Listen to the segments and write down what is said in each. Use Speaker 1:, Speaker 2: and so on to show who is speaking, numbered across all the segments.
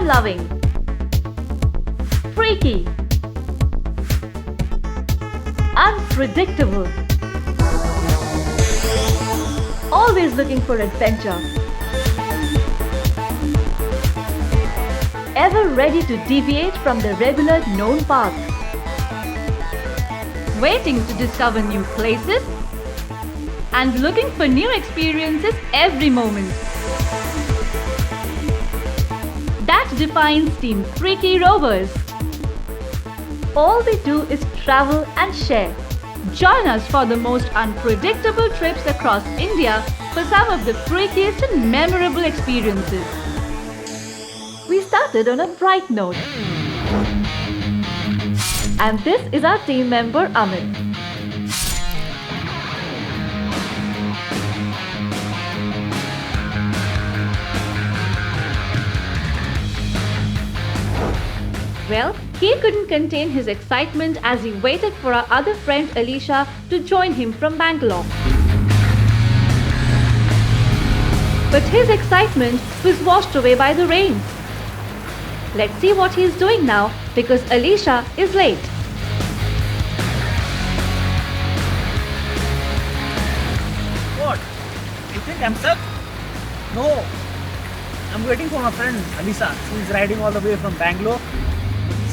Speaker 1: fun-loving, freaky, unpredictable, always looking for adventure, ever ready to deviate from the regular known path, waiting to discover new places, and looking for new experiences every moment. That defines Team Freaky Rovers. All we do is travel and share. Join us for the most unpredictable trips across India for some of the freakiest and memorable experiences. We started on a bright note. And this is our team member Amit. Well, he couldn't contain his excitement as he waited for our other friend Alicia to join him from Bangalore. But his excitement was washed away by the rain. Let's see what he's doing now because Alicia is late.
Speaker 2: What? You think I'm stuck? No. I'm waiting for my friend Alisa. She's riding all the way from Bangalore.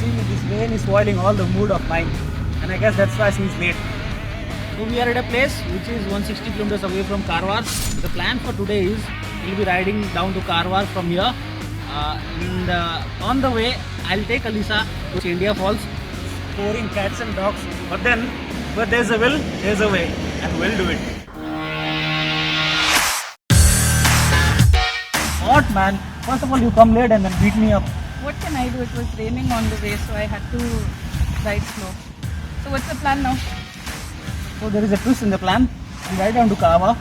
Speaker 2: See, this rain is spoiling all the mood of mine. And I guess that's why she's late. So we are at a place which is 160 kilometers away from Karwar. The plan for today is we'll be riding down to Karwar from here. And on the way, I'll take Alisa to India Falls, pouring cats and dogs. But there's a will, there's a way, and we'll do it. What, man? First of all, you come late and then beat me up.
Speaker 3: What can I do? It was raining on the way, so I had to ride slow. So what's the plan now?
Speaker 2: So there is a twist in the plan. We ride down to Karwar,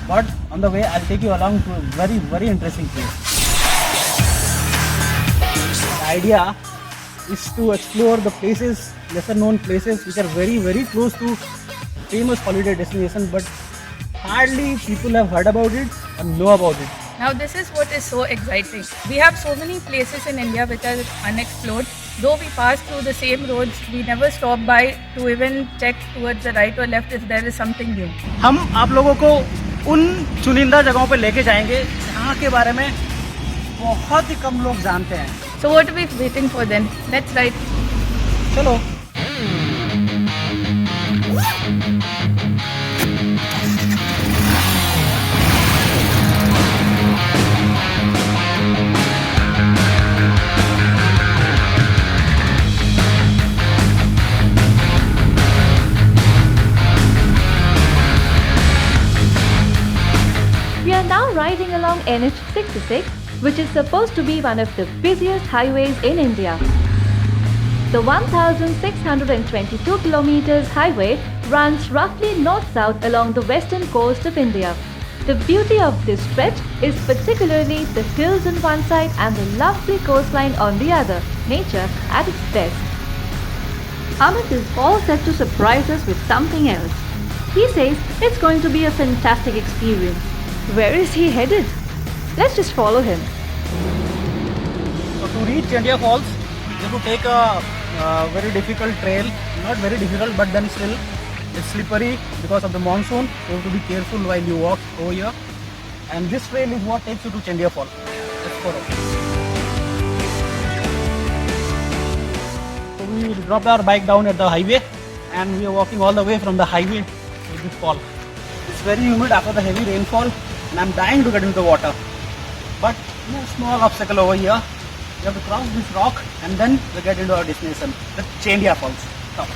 Speaker 2: but on the way, I'll take you along to a very, very interesting place. The idea is to explore the places, lesser known places which are very, very close to famous holiday destination, but hardly people have heard about it or know about it.
Speaker 3: Now this is what is so exciting. We have so many places in India which are unexplored. Though we pass through the same roads, we never stop by to even check towards the right or left if there is something new.
Speaker 2: हम आप लोगों को उन चुनिंदा जगहों पे लेके जाएंगे जहाँ के बारे में बहुत ही कम लोग जानते हैं.
Speaker 3: So what are we waiting for then? Let's ride.
Speaker 2: चलो.
Speaker 1: We are now riding along NH66, which is supposed to be one of the busiest highways in India. The 1622 kilometers highway runs roughly north-south along the western coast of India. The beauty of this stretch is particularly the hills on one side and the lovely coastline on the other, nature at its best. Amit is all set to surprise us with something else. He says it's going to be a fantastic experience. Where is he headed? Let's just follow him.
Speaker 2: So to reach India Falls, you have to take a very difficult trail. Not very difficult, but then still it's slippery because of the monsoon. So you have to be careful while you walk over here. And this trail is what takes you to Chandia Falls. Let's follow. So we dropped our bike down at the highway and we are walking all the way from the highway to this fall. It's very humid after the heavy rainfall and I'm dying to get into the water. But no small obstacle over here. You have to cross this rock and then we get into our destination, the Chandia Falls. Top.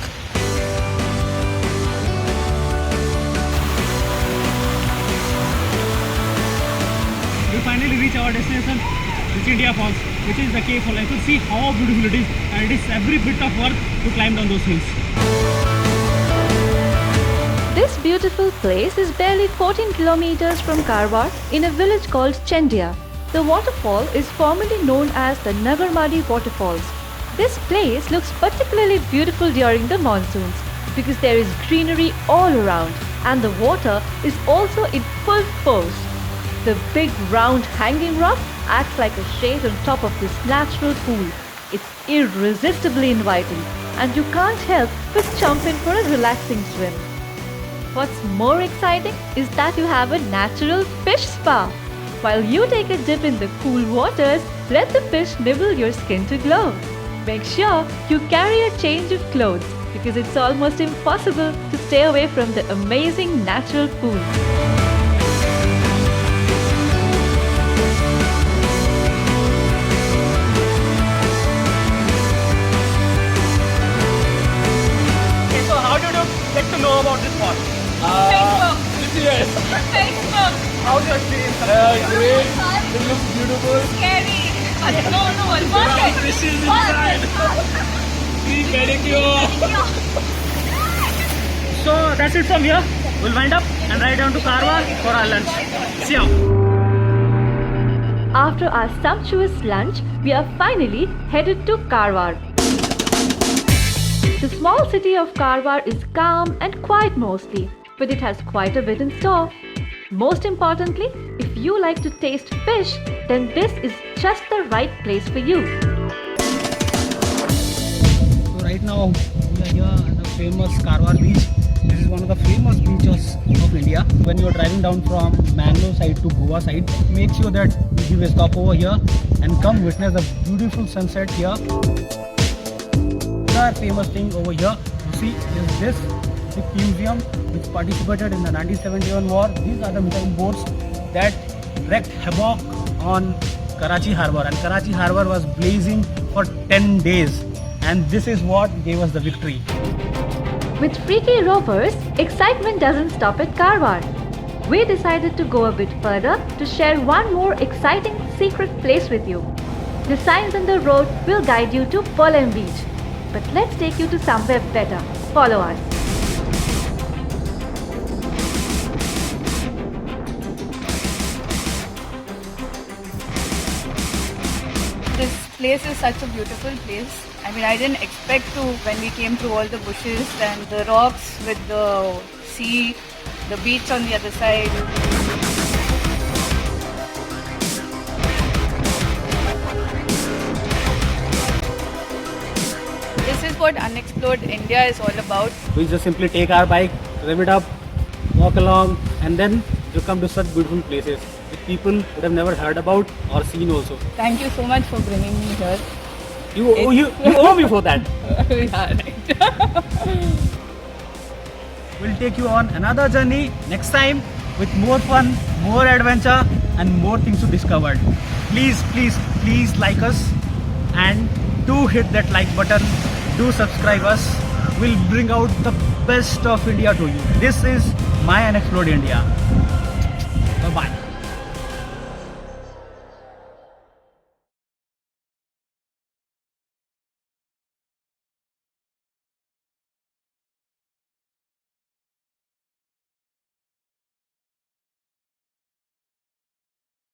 Speaker 2: We finally reach our destination, the Chandia Falls, which is the cave fall. I could see how beautiful it is, and it is every bit of work to climb down those hills.
Speaker 1: This beautiful place is barely 14 kilometers from Karwar in a village called Chandia. The waterfall is formerly known as the Nagarmadi Waterfalls. This place looks particularly beautiful during the monsoons because there is greenery all around and the water is also in full force. The big round hanging rock acts like a shade on top of this natural pool. It's irresistibly inviting and you can't help but jump in for a relaxing swim. What's more exciting is that you have a natural fish spa. While you take a dip in the cool waters, let the fish nibble your skin to glow. Make sure you carry a change of clothes because it's almost impossible to stay away from the amazing natural pool.
Speaker 2: Okay, so how did you get to know about this spot?
Speaker 3: Facebook.
Speaker 4: Yes.
Speaker 3: Facebook.
Speaker 2: How's your experience?
Speaker 4: Great. It looks beautiful.
Speaker 3: Scary. No, it's not scary.
Speaker 4: This is inside. Free pedicure.
Speaker 2: So that's it from here. We'll wind up and ride down to Karwar for our lunch. See you.
Speaker 1: After our sumptuous lunch, we are finally headed to Karwar. The small city of Karwar is calm and quiet mostly, but it has quite a bit in store. Most importantly, if you like to taste fish, then this is just the right place for you.
Speaker 2: So right now we are here at the famous Karwar beach. This is one of the famous beaches of India. When you are driving down from Mangalore side to Goa side, make sure that you give a stop over here and come witness the beautiful sunset here. The famous thing over here you see is this big museum which participated in the 1971 war. These are the missile boats that wreaked havoc on Karachi Harbour, and Karachi Harbour was blazing for 10 days, and this is what gave us the victory.
Speaker 1: With Freaky Rovers, excitement doesn't stop at Karwar. We decided to go a bit further to share one more exciting secret place with you. The signs on the road will guide you to Polem Beach. But let's take you to somewhere better. Follow us.
Speaker 3: This place is such a beautiful place. I mean, I didn't expect to when we came through all the bushes and the rocks with the sea, the beach on the other side. This is what Unexplored India is all about.
Speaker 2: We just simply take our bike, rev it up, walk along, and then you come to such beautiful places with people would have never heard about or seen also.
Speaker 3: Thank you so much for bringing me here.
Speaker 2: You owe me for that.
Speaker 3: Yeah, right.
Speaker 2: We'll take you on another journey next time with more fun, more adventure, and more things to discover. Please, please, please like us and do hit that like button. Do subscribe us. We'll bring out the best of India to you. This is my Unexplored India. Bye bye.